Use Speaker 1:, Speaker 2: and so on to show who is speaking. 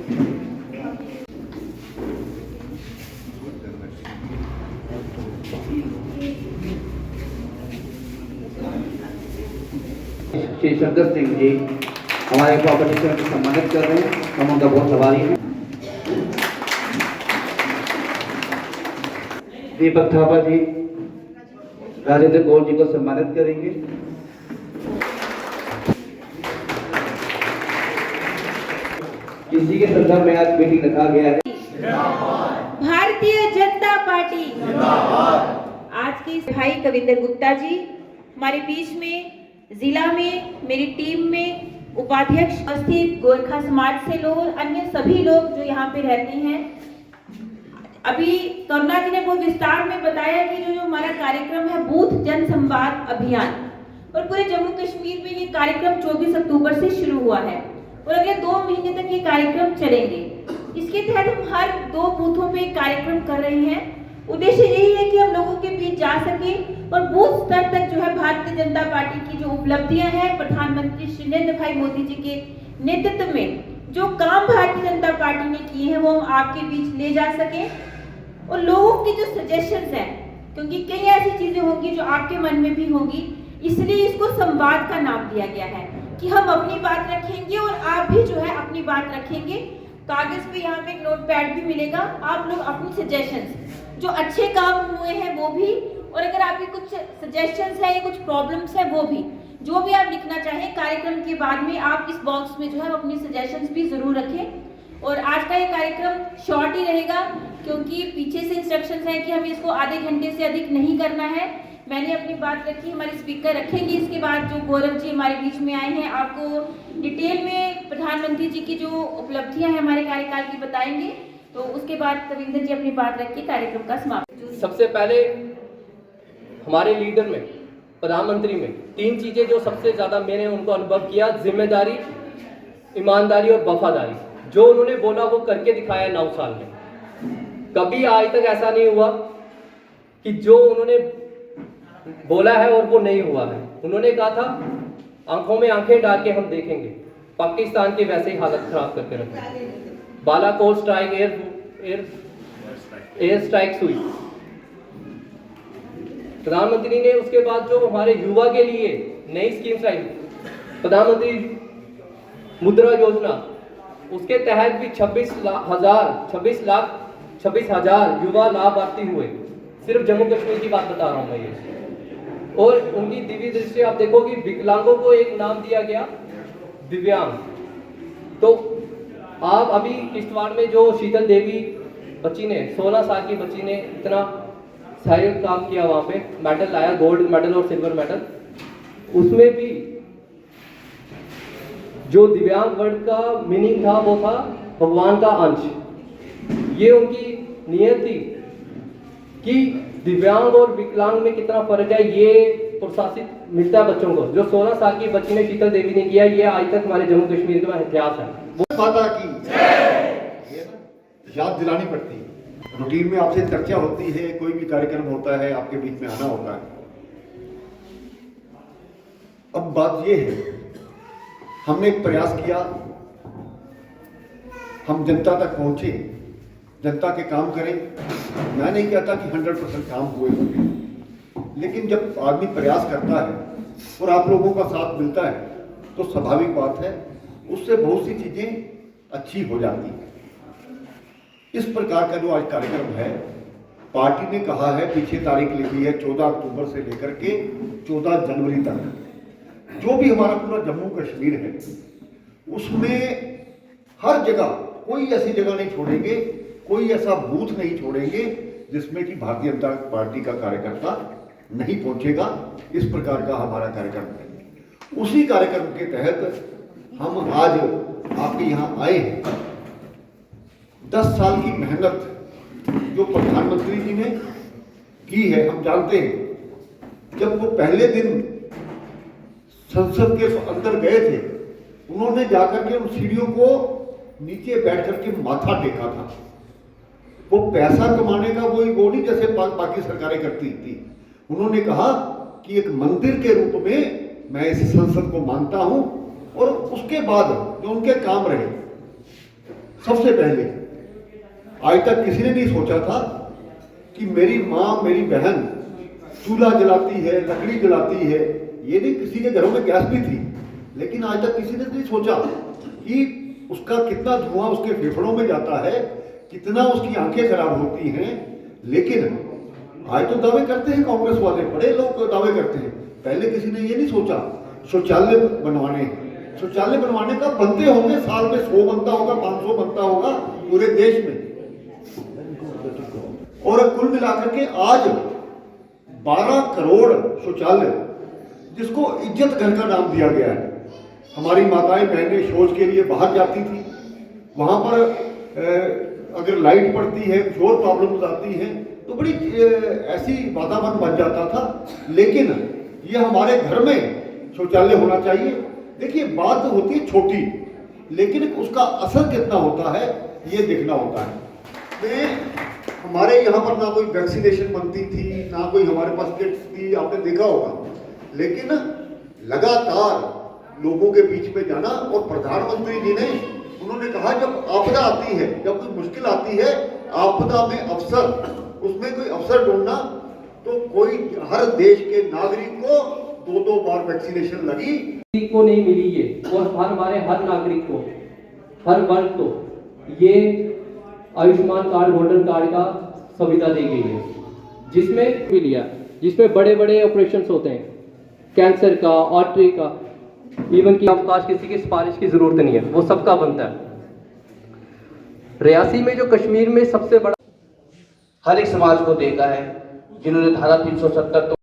Speaker 1: श्री शंकर सिंह जी हमारे कॉम्पिटिशन को सम्मानित कर रहे हैं। हम उनका बहुत आभारी हैं। दीपक थापा जी राजेंद्र गौर जी को सम्मानित करेंगे। इसी के संदर्भ में आज मीटिंग रखा गया है।
Speaker 2: भारतीय जनता पार्टी आज के भाई कविंदर गुप्ता जी हमारे बीच में, जिला में, मेरी टीम में उपाध्यक्ष उपस्थित, गोरखा समाज से लोग और अन्य सभी लोग जो यहाँ पे रहते हैं। अभी करुणा जी ने बहुत विस्तार में बताया कि जो हमारा कार्यक्रम है बूथ जन संवाद अभियान, और पूरे जम्मू कश्मीर में ये कार्यक्रम 24 अक्टूबर से शुरू हुआ है और अगले 2 महीने तक ये कार्यक्रम चलेंगे। इसके तहत हम हर 2 बूथों पे कार्यक्रम कर रहे हैं। उद्देश्य यही है कि हम लोगों के बीच जा सके और बूथ स्तर तक जो है भारतीय जनता पार्टी की जो उपलब्धियां हैं, प्रधानमंत्री श्री नरेंद्र भाई मोदी जी के नेतृत्व में जो काम भारतीय जनता पार्टी ने किए हैं वो हम आपके बीच ले जा सके। और लोगों की जो सजेशंस हैं, क्योंकि कई ऐसी चीजें होंगी जो आपके मन में भी होंगी, इसलिए इसको संवाद का नाम दिया गया है कि हम अपनी बात रखेंगे और आप भी जो है अपनी बात रखेंगे। कागज पे यहाँ पे एक नोटपैड भी मिलेगा, आप लोग अपनी सजेशंस जो अच्छे काम हुए हैं वो भी, और अगर आपकी कुछ सजेशंस है या कुछ प्रॉब्लम्स है वो भी, जो भी आप लिखना चाहें कार्यक्रम के बाद में आप इस बॉक्स में जो है अपनी सजेशंस भी जरूर रखें। और आज का ये कार्यक्रम शॉर्ट ही रहेगा क्योंकि पीछे से इंस्ट्रक्शंस हैं कि हमें इसको आधे घंटे से अधिक नहीं करना है। मैंने अपनी बात रखी, हमारे स्पीकर रखेंगे। इसके बाद जो गौरव जी हमारे बीच में आए हैं आपको डिटेल में प्रधानमंत्री जी की जो उपलब्धियां हैं हमारे कार्यकाल की बताएंगे, तो उसके बाद कविंदर जी अपनी बात रख के कार्यक्रम का समापन।
Speaker 3: सबसे पहले हमारे लीडर में, प्रधानमंत्री में 3 चीजें जो सबसे ज्यादा मैंने उनको अनुभव किया, जिम्मेदारी, ईमानदारी और वफादारी। जो उन्होंने बोला वो करके दिखाया 9 साल में। कभी आज तक ऐसा नहीं हुआ कि जो उन्होंने बोला है और वो नहीं हुआ है। उन्होंने कहा था आंखों में आंखें डाल के हम देखेंगे, पाकिस्तान की वैसे ही हालत खराब करके रखेंगे। बालाकोट स्ट्राइक, एयर स्ट्राइक्स हुई। प्रधानमंत्री ने उसके बाद जो हमारे युवा के लिए नई स्कीम्स आई, प्रधानमंत्री मुद्रा योजना, उसके तहत भी 26 हजार युवा लाभार्थी हुए। सिर्फ जम्मू कश्मीर की बात बता रहा हूं मैं ये। और उनकी दिव्य दृष्टि आप देखोगे, विकलांगों को एक नाम दिया गया दिव्यांग। तो आप अभी किश्तवाड़ में जो शीतल देवी बच्ची ने, 16 साल की बच्ची ने इतना सहायक काम किया, वहां पे मेडल लाया, गोल्ड मेडल और सिल्वर मेडल। उसमें भी जो दिव्यांग वर्ड का मीनिंग था वो था भगवान का अंश। ये उनकी नियत थी कि दिव्यांग और विकलांग में कितना फर्क है, ये प्रोत्साहित मिलता है बच्चों को। जो 16 साल की बच्ची ने, शीतल देवी ने किया, ये आज तक हमारे जम्मू कश्मीर का इतिहास है।
Speaker 4: माता की याद दिलानी पड़ती है। रूटीन में आपसे चर्चा होती है, कोई भी कार्यक्रम होता है, आपके बीच में आना होता है। अब बात ये है, हमने एक प्रयास किया, हम जनता तक पहुंचे, जनता के काम करें। मैं नहीं कहता कि 100% काम हुए होंगे, लेकिन जब आदमी प्रयास करता है और आप लोगों का साथ मिलता है तो स्वाभाविक बात है उससे बहुत सी चीजें अच्छी हो जाती हैं। इस प्रकार का जो आज कार्यक्रम है, पार्टी ने कहा है, पीछे तारीख लिखी है 14 अक्टूबर से लेकर के 14 जनवरी तक, जो भी हमारा पूरा जम्मू कश्मीर है उसमें हर जगह कोई ऐसी जगह नहीं छोड़ेंगे, कोई ऐसा बूथ नहीं छोड़ेंगे जिसमें कि भारतीय जनता पार्टी का कार्यकर्ता नहीं पहुंचेगा। इस प्रकार का हमारा कार्यक्रम है। उसी कार्यक्रम के तहत हम आज आपके यहाँ आए हैं। 10 साल की मेहनत जो प्रधानमंत्री जी ने की है, हम जानते हैं। जब वो पहले दिन संसद के अंदर गए थे, उन्होंने जाकर के उन सीढ़ियों को नीचे बैठ करके माथा टेका था। वो पैसा कमाने का वो नहीं जैसे बाकी सरकारें करती थी। उन्होंने कहा कि एक मंदिर के रूप में मैं इस संसद को मानता हूं, और उसके बाद जो उनके काम रहे, सबसे पहले आज तक किसी ने नहीं सोचा था कि मेरी माँ मेरी बहन चूल्हा जलाती है, लकड़ी जलाती है। ये नहीं, किसी के घरों में गैस भी थी, लेकिन आज तक किसी ने नहीं सोचा कि उसका कितना धुआं उसके फेफड़ों में जाता है, कितना उसकी आंखें खराब होती हैं। लेकिन आज तो दावे करते हैं कांग्रेस वाले, बड़े लोग दावे करते हैं। पहले किसी ने ये नहीं सोचा शौचालय बनवाने का बनते होंगे, साल में 100 बनता होगा, 500 बनता होगा पूरे देश में। और कुल मिलाकर के आज 12 करोड़ शौचालय, जिसको इज्जत घर का नाम दिया गया है। हमारी माताएं बहनें शौच के लिए बाहर जाती थी, वहां पर अगर लाइट पड़ती है, शोर प्रॉब्लम्स आती हैं, तो बड़ी ऐसी वातावरण बन जाता था। लेकिन ये हमारे घर में शौचालय होना चाहिए। देखिए, बात तो होती है छोटी, लेकिन उसका असर कितना होता है ये देखना होता है। हमारे यहाँ पर ना कोई वैक्सीनेशन बनती थी, ना कोई हमारे पास किट्स थी, आपने देखा होगा। लेकिन लगातार लोगों के बीच में जाना, और प्रधानमंत्री जी ने उन्होंने कहा जब आपदा आती है, जब कोई मुश्किल आती है, आपदा में अवसर, उसमें कोई अवसर ढूंढना, तो कोई हर देश के नागरिक को 2-2 बार वैक्सीनेशन लगी।
Speaker 3: किसी को नहीं मिली ये, और हमारे हर नागरिक को, हर वर्ग को ये आयुष्मान कार्ड, गोल्डन कार्ड का सुविधा दी गई है, जिसमें भी लिया, जिसमें बड़े बड़े ऑपरेशन होते हैं, कैंसर का, आर्टरी का, इवन की अवकाश किसी की सिफारिश की जरूरत नहीं है, वो सबका बनता है। रियासी में जो कश्मीर में सबसे बड़ा
Speaker 1: हर एक समाज को देखा है जिन्होंने धारा 370